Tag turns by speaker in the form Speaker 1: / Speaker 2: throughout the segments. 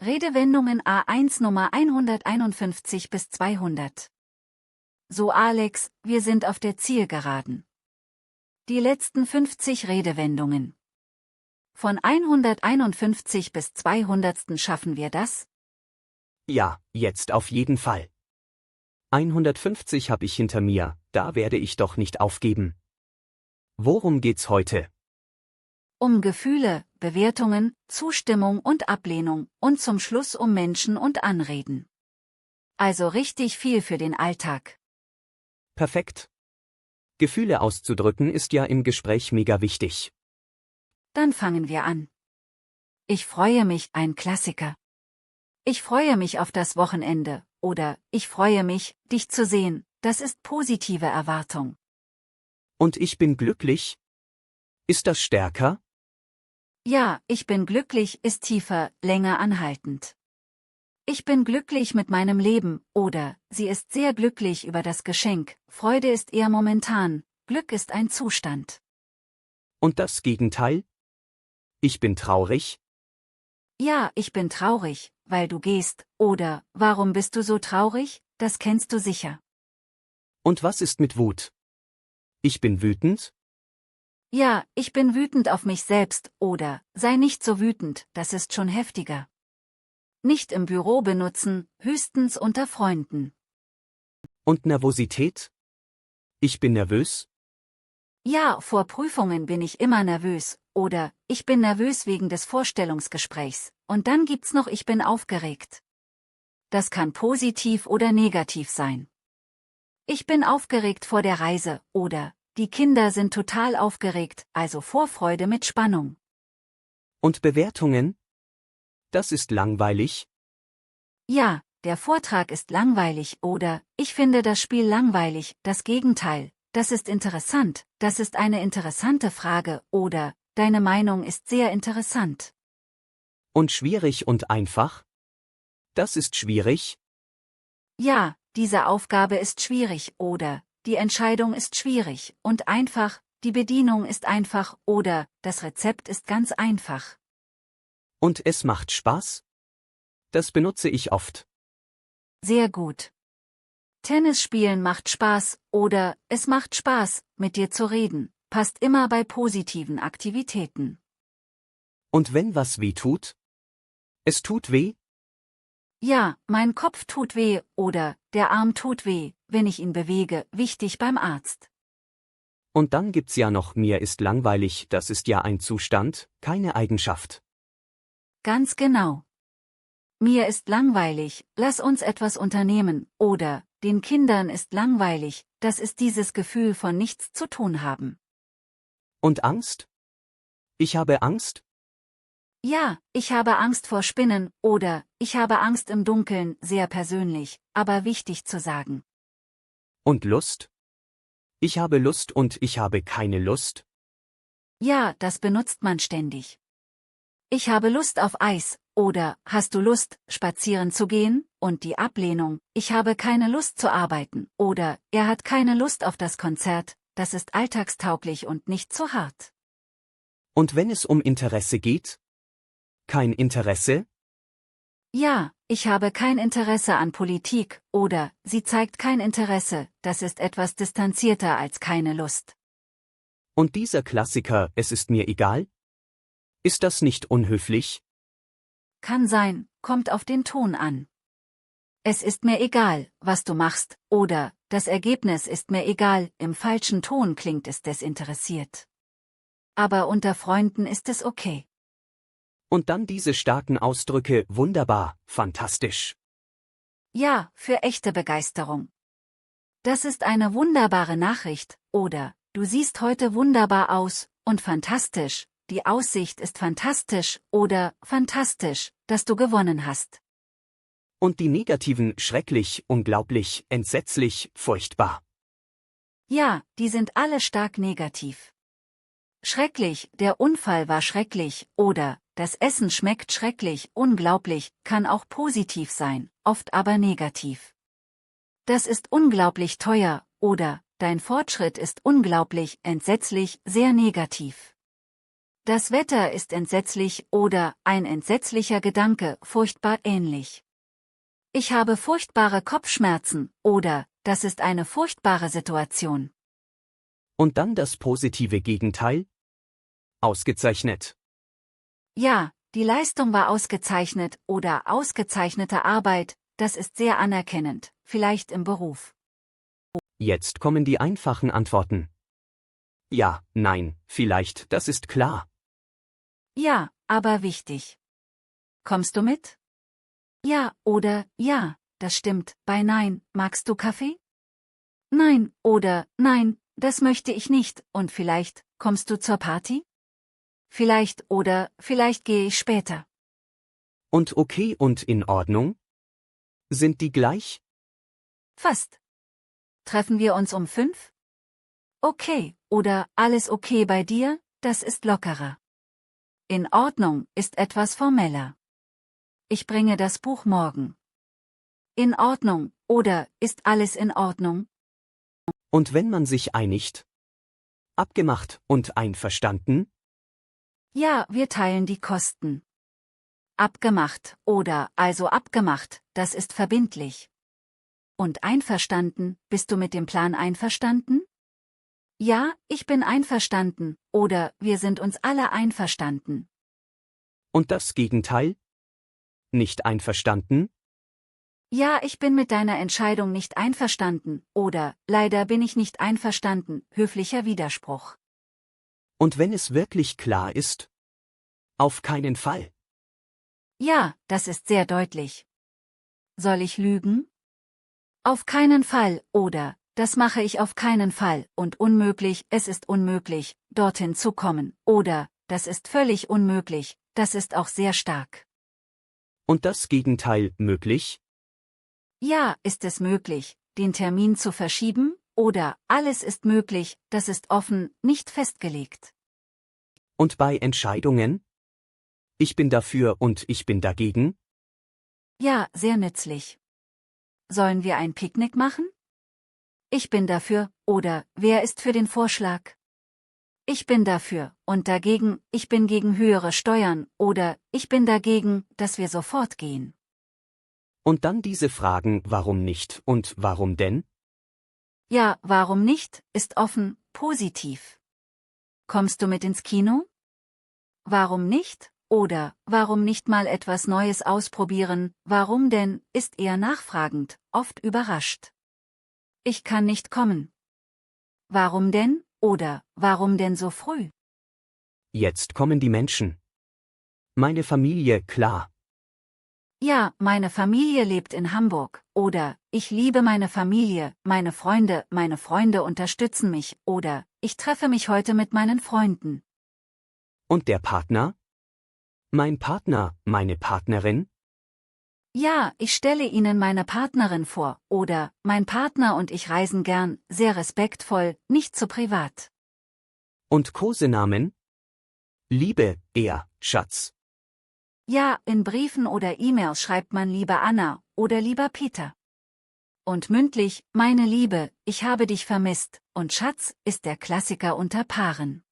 Speaker 1: Redewendungen A1 Nummer 151 bis 200. So Alex, wir sind auf der Zielgeraden. Die letzten 50 Redewendungen. Von 151 bis 200. Schaffen wir das?
Speaker 2: Ja, jetzt auf jeden Fall. 150 habe ich hinter mir, da werde ich doch nicht aufgeben. Worum geht's heute?
Speaker 1: Um Gefühle, Bewertungen, Zustimmung und Ablehnung und zum Schluss um Menschen und Anreden. Also richtig viel für den Alltag.
Speaker 2: Perfekt. Gefühle auszudrücken ist ja im Gespräch mega wichtig.
Speaker 1: Dann fangen wir an. Ich freue mich, ein Klassiker. Ich freue mich auf das Wochenende, oder ich freue mich, dich zu sehen, das ist positive Erwartung.
Speaker 2: Und ich bin glücklich? Ist das stärker?
Speaker 1: Ja, ich bin glücklich ist tiefer, länger anhaltend. Ich bin glücklich mit meinem Leben, oder sie ist sehr glücklich über das Geschenk, Freude ist eher momentan, Glück ist ein Zustand.
Speaker 2: Und das Gegenteil? Ich bin traurig?
Speaker 1: Ja, ich bin traurig, weil du gehst, oder warum bist du so traurig, das kennst du sicher.
Speaker 2: Und was ist mit Wut? Ich bin wütend?
Speaker 1: Ja, ich bin wütend auf mich selbst, oder sei nicht so wütend, das ist schon heftiger. Nicht im Büro benutzen, höchstens unter Freunden.
Speaker 2: Und Nervosität? Ich bin nervös?
Speaker 1: Ja, vor Prüfungen bin ich immer nervös, oder ich bin nervös wegen des Vorstellungsgesprächs, und dann gibt's noch ich bin aufgeregt. Das kann positiv oder negativ sein. Ich bin aufgeregt vor der Reise, oder die Kinder sind total aufgeregt, also Vorfreude mit Spannung.
Speaker 2: Und Bewertungen? Das ist langweilig?
Speaker 1: Ja, der Vortrag ist langweilig, oder ich finde das Spiel langweilig, das Gegenteil, das ist interessant, das ist eine interessante Frage, oder deine Meinung ist sehr interessant.
Speaker 2: Und schwierig und einfach? Das ist schwierig?
Speaker 1: Ja, diese Aufgabe ist schwierig, oder die Entscheidung ist schwierig, und einfach, die Bedienung ist einfach, oder das Rezept ist ganz einfach.
Speaker 2: Und es macht Spaß? Das benutze ich oft.
Speaker 1: Sehr gut. Tennis spielen macht Spaß, oder es macht Spaß, mit dir zu reden, passt immer bei positiven Aktivitäten.
Speaker 2: Und wenn was weh tut? Es tut weh?
Speaker 1: Ja, mein Kopf tut weh, oder der Arm tut weh, wenn ich ihn bewege, wichtig beim Arzt.
Speaker 2: Und dann gibt's ja noch mir ist langweilig, das ist ja ein Zustand, keine Eigenschaft.
Speaker 1: Ganz genau. Mir ist langweilig, lass uns etwas unternehmen, oder den Kindern ist langweilig, das ist dieses Gefühl von nichts zu tun haben.
Speaker 2: Und Angst? Ich habe Angst?
Speaker 1: Ja, ich habe Angst vor Spinnen, oder ich habe Angst im Dunkeln, sehr persönlich, aber wichtig zu sagen.
Speaker 2: Und Lust? Ich habe Lust und ich habe keine Lust?
Speaker 1: Ja, das benutzt man ständig. Ich habe Lust auf Eis, oder hast du Lust, spazieren zu gehen? Und die Ablehnung, ich habe keine Lust zu arbeiten, oder er hat keine Lust auf das Konzert, das ist alltagstauglich und nicht zu hart.
Speaker 2: Und wenn es um Interesse geht? Kein Interesse?
Speaker 1: Ja, ich habe kein Interesse an Politik, oder sie zeigt kein Interesse, das ist etwas distanzierter als keine Lust.
Speaker 2: Und dieser Klassiker, es ist mir egal? Ist das nicht unhöflich?
Speaker 1: Kann sein, kommt auf den Ton an. Es ist mir egal, was du machst, oder das Ergebnis ist mir egal, im falschen Ton klingt es desinteressiert. Aber unter Freunden ist es okay.
Speaker 2: Und dann diese starken Ausdrücke, wunderbar, fantastisch.
Speaker 1: Ja, für echte Begeisterung. Das ist eine wunderbare Nachricht, oder du siehst heute wunderbar aus, und fantastisch, die Aussicht ist fantastisch, oder fantastisch, dass du gewonnen hast.
Speaker 2: Und die negativen, schrecklich, unglaublich, entsetzlich, furchtbar.
Speaker 1: Ja, die sind alle stark negativ. Schrecklich, der Unfall war schrecklich, oder das Essen schmeckt schrecklich, unglaublich, kann auch positiv sein, oft aber negativ. Das ist unglaublich teuer, oder dein Fortschritt ist unglaublich, entsetzlich, sehr negativ. Das Wetter ist entsetzlich oder ein entsetzlicher Gedanke furchtbar ähnlich. Ich habe furchtbare Kopfschmerzen oder das ist eine furchtbare Situation.
Speaker 2: Und dann das positive Gegenteil? Ausgezeichnet.
Speaker 1: Ja, die Leistung war ausgezeichnet oder ausgezeichnete Arbeit, das ist sehr anerkennend, vielleicht im Beruf.
Speaker 2: Jetzt kommen die einfachen Antworten. Ja, nein, vielleicht, das ist klar.
Speaker 1: Ja, aber wichtig. Kommst du mit? Ja oder ja, das stimmt, bei Nein, magst du Kaffee? Nein oder Nein, das möchte ich nicht und vielleicht, kommst du zur Party? Vielleicht oder vielleicht gehe ich später.
Speaker 2: Und okay und in Ordnung? Sind die gleich?
Speaker 1: Fast. Treffen wir uns um 5? Okay, oder alles okay bei dir, das ist lockerer. In Ordnung ist etwas formeller. Ich bringe das Buch morgen. In Ordnung, oder ist alles in Ordnung?
Speaker 2: Und wenn man sich einigt? Abgemacht und einverstanden?
Speaker 1: Ja, wir teilen die Kosten. Abgemacht oder also abgemacht, das ist verbindlich. Und einverstanden, bist du mit dem Plan einverstanden? Ja, ich bin einverstanden, oder wir sind uns alle einverstanden.
Speaker 2: Und das Gegenteil? Nicht einverstanden?
Speaker 1: Ja, ich bin mit deiner Entscheidung nicht einverstanden, oder leider bin ich nicht einverstanden, höflicher Widerspruch.
Speaker 2: Und wenn es wirklich klar ist? Auf keinen Fall.
Speaker 1: Ja, das ist sehr deutlich. Soll ich lügen? Auf keinen Fall, oder, das mache ich auf keinen Fall, und unmöglich, es ist unmöglich, dorthin zu kommen, oder, das ist völlig unmöglich, das ist auch sehr stark.
Speaker 2: Und das Gegenteil möglich?
Speaker 1: Ja, ist es möglich, den Termin zu verschieben, oder, alles ist möglich, das ist offen, nicht festgelegt.
Speaker 2: Und bei Entscheidungen? Ich bin dafür und ich bin dagegen?
Speaker 1: Ja, sehr nützlich. Sollen wir ein Picknick machen? Ich bin dafür, oder, wer ist für den Vorschlag? Ich bin dafür, und dagegen, ich bin gegen höhere Steuern, oder, ich bin dagegen, dass wir sofort gehen.
Speaker 2: Und dann diese Fragen, warum nicht und warum denn?
Speaker 1: Ja, warum nicht, ist offen, positiv. Kommst du mit ins Kino? Warum nicht? Oder, warum nicht mal etwas Neues ausprobieren, warum denn, ist eher nachfragend, oft überrascht. Ich kann nicht kommen. Warum denn, oder, warum denn so früh?
Speaker 2: Jetzt kommen die Menschen. Meine Familie, klar.
Speaker 1: Ja, meine Familie lebt in Hamburg, oder, ich liebe meine Familie, meine Freunde unterstützen mich, oder, ich treffe mich heute mit meinen Freunden.
Speaker 2: Und der Partner? Mein Partner, meine Partnerin?
Speaker 1: Ja, ich stelle Ihnen meine Partnerin vor, oder, mein Partner und ich reisen gern, sehr respektvoll, nicht zu privat.
Speaker 2: Und Kosenamen? Liebe, er, Schatz.
Speaker 1: Ja, in Briefen oder E-Mails schreibt man lieber Anna, oder lieber Peter. Und mündlich, meine Liebe, ich habe dich vermisst, und Schatz, ist der Klassiker unter Paaren.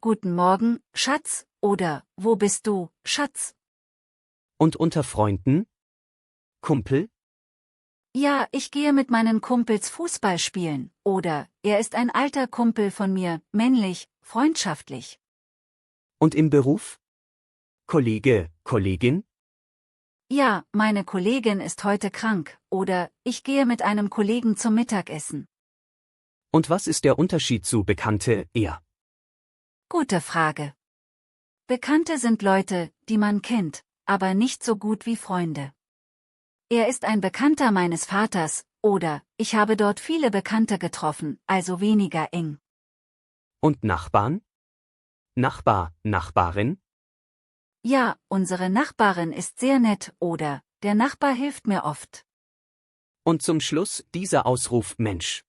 Speaker 1: Guten Morgen, Schatz, oder, wo bist du, Schatz?
Speaker 2: Und unter Freunden? Kumpel?
Speaker 1: Ja, ich gehe mit meinen Kumpels Fußball spielen, oder, er ist ein alter Kumpel von mir, männlich, freundschaftlich.
Speaker 2: Und im Beruf? Kollege, Kollegin?
Speaker 1: Ja, meine Kollegin ist heute krank, oder, ich gehe mit einem Kollegen zum Mittagessen.
Speaker 2: Und was ist der Unterschied zu Bekannte, er?
Speaker 1: Gute Frage. Bekannte sind Leute, die man kennt, aber nicht so gut wie Freunde. Er ist ein Bekannter meines Vaters, oder, ich habe dort viele Bekannte getroffen, also weniger eng.
Speaker 2: Und Nachbarn? Nachbar, Nachbarin?
Speaker 1: Ja, unsere Nachbarin ist sehr nett, oder, der Nachbar hilft mir oft.
Speaker 2: Und zum Schluss dieser Ausruf Mensch.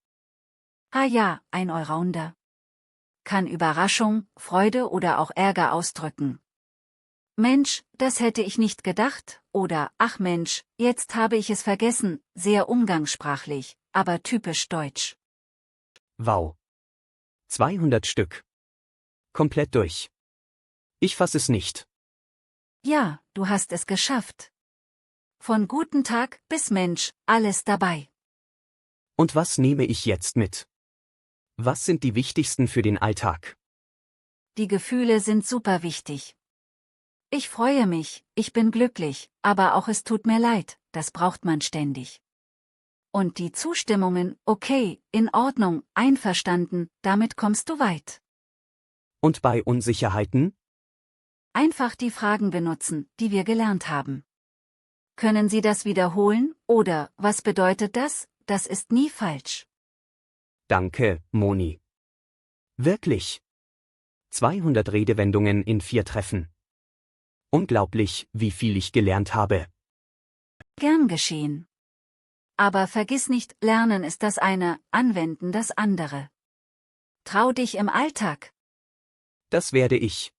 Speaker 1: Ah ja, ein Allrounder. Kann Überraschung, Freude oder auch Ärger ausdrücken. Mensch, das hätte ich nicht gedacht, oder ach Mensch, jetzt habe ich es vergessen, sehr umgangssprachlich, aber typisch deutsch.
Speaker 2: Wow. 200 Stück. Komplett durch. Ich fass es nicht.
Speaker 1: Ja, du hast es geschafft. Von guten Tag bis Mensch, alles dabei.
Speaker 2: Und was nehme ich jetzt mit? Was sind die wichtigsten für den Alltag?
Speaker 1: Die Gefühle sind super wichtig. Ich freue mich, ich bin glücklich, aber auch es tut mir leid, das braucht man ständig. Und die Zustimmungen, okay, in Ordnung, einverstanden, damit kommst du weit.
Speaker 2: Und bei Unsicherheiten?
Speaker 1: Einfach die Fragen benutzen, die wir gelernt haben. Können Sie das wiederholen, oder, was bedeutet das? Das ist nie falsch.
Speaker 2: Danke, Moni. Wirklich. 200 Redewendungen in 4 Treffen. Unglaublich, wie viel ich gelernt habe.
Speaker 1: Gern geschehen. Aber vergiss nicht, Lernen ist das eine, Anwenden das andere. Trau dich im Alltag.
Speaker 2: Das werde ich.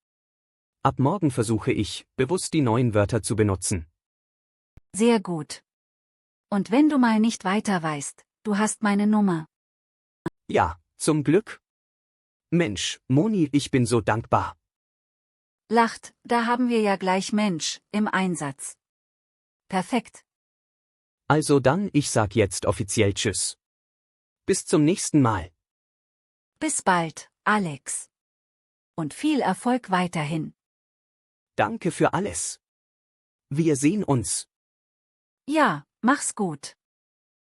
Speaker 2: Ab morgen versuche ich, bewusst die neuen Wörter zu benutzen.
Speaker 1: Sehr gut. Und wenn du mal nicht weiter weißt, du hast meine Nummer.
Speaker 2: Ja, zum Glück. Mensch, Moni, ich bin so dankbar.
Speaker 1: Lacht, da haben wir ja gleich Mensch im Einsatz. Perfekt.
Speaker 2: Also dann, ich sag jetzt offiziell Tschüss. Bis zum nächsten Mal.
Speaker 1: Bis bald, Alex. Und viel Erfolg weiterhin.
Speaker 2: Danke für alles. Wir sehen uns.
Speaker 1: Ja, mach's gut.